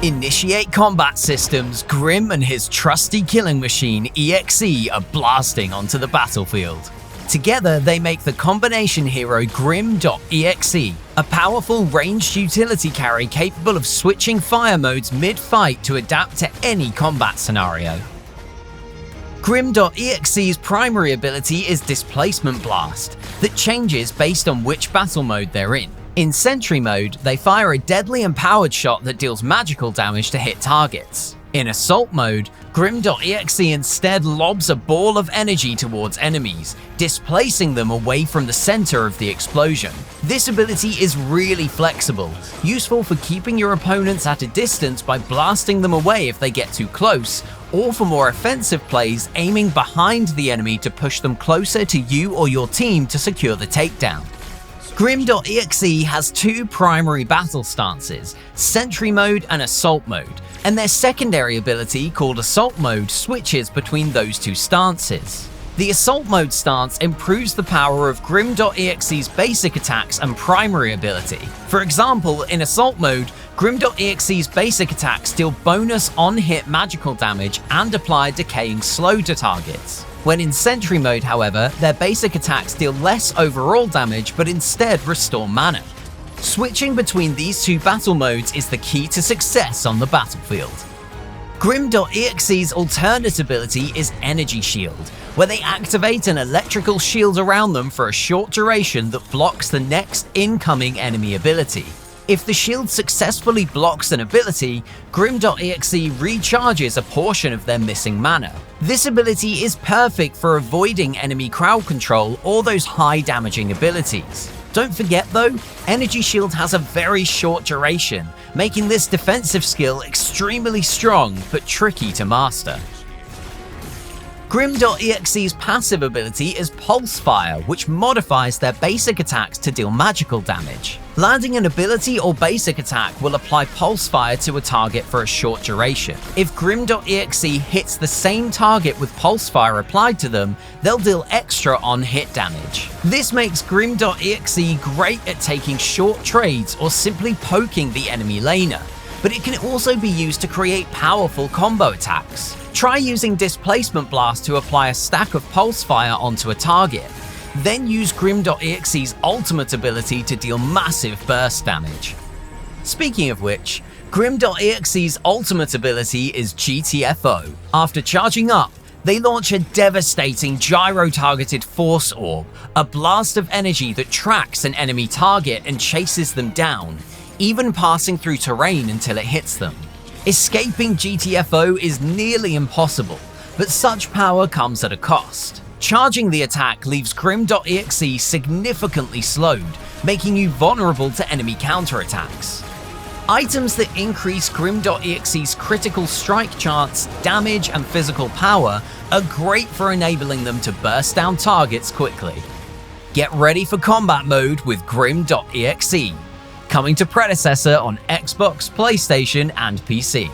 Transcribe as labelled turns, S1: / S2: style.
S1: Initiate combat systems. Grim and his trusty killing machine EXE are blasting onto the battlefield. Together, they make the combination hero GRIM.exe, a powerful ranged utility carry capable of switching fire modes mid-fight to adapt to any combat scenario. GRIM.exe's primary ability is Displacement Blast, that changes based on which battle mode they're in. In Sentry mode, they fire a deadly and powered shot that deals magical damage to hit targets. In Assault mode, GRIM.exe instead lobs a ball of energy towards enemies, displacing them away from the center of the explosion. This ability is really flexible, useful for keeping your opponents at a distance by blasting them away if they get too close, or for more offensive plays, aiming behind the enemy to push them closer to you or your team to secure the takedown. GRIM.exe has two primary battle stances, Sentry mode and Assault mode, and their secondary ability, called Assault mode, switches between those two stances. The Assault mode stance improves the power of GRIM.exe's basic attacks and primary ability. For example, in Assault mode, GRIM.exe's basic attacks deal bonus on-hit magical damage and apply decaying slow to targets. When in Sentry mode, however, their basic attacks deal less overall damage but instead restore mana. Switching between these two battle modes is the key to success on the battlefield. GRIM.exe's alternate ability is Energy Shield, where they activate an electrical shield around them for a short duration that blocks the next incoming enemy ability. If the shield successfully blocks an ability, GRIM.exe recharges a portion of their missing mana. This ability is perfect for avoiding enemy crowd control or those high damaging abilities. Don't forget though, Energy Shield has a very short duration, making this defensive skill extremely strong but tricky to master. GRIM.exe's passive ability is Pulse Fire, which modifies their basic attacks to deal magical damage. Landing an ability or basic attack will apply Pulse Fire to a target for a short duration. If GRIM.exe hits the same target with Pulse Fire applied to them, they'll deal extra on-hit damage. This makes GRIM.exe great at taking short trades or simply poking the enemy laner, but it can also be used to create powerful combo attacks. Try using Displacement Blast to apply a stack of Pulse Fire onto a target. Then use GRIM.exe's ultimate ability to deal massive burst damage. Speaking of which, GRIM.exe's ultimate ability is GTFO. After charging up, they launch a devastating gyro-targeted Force Orb, a blast of energy that tracks an enemy target and chases them down, even passing through terrain until it hits them. Escaping GTFO is nearly impossible, but such power comes at a cost. Charging the attack leaves GRIM.exe significantly slowed, making you vulnerable to enemy counterattacks. Items that increase GRIM.exe's critical strike chance, damage, and physical power are great for enabling them to burst down targets quickly. Get ready for combat mode with GRIM.exe. Coming to Predecessor on Xbox, PlayStation, and PC.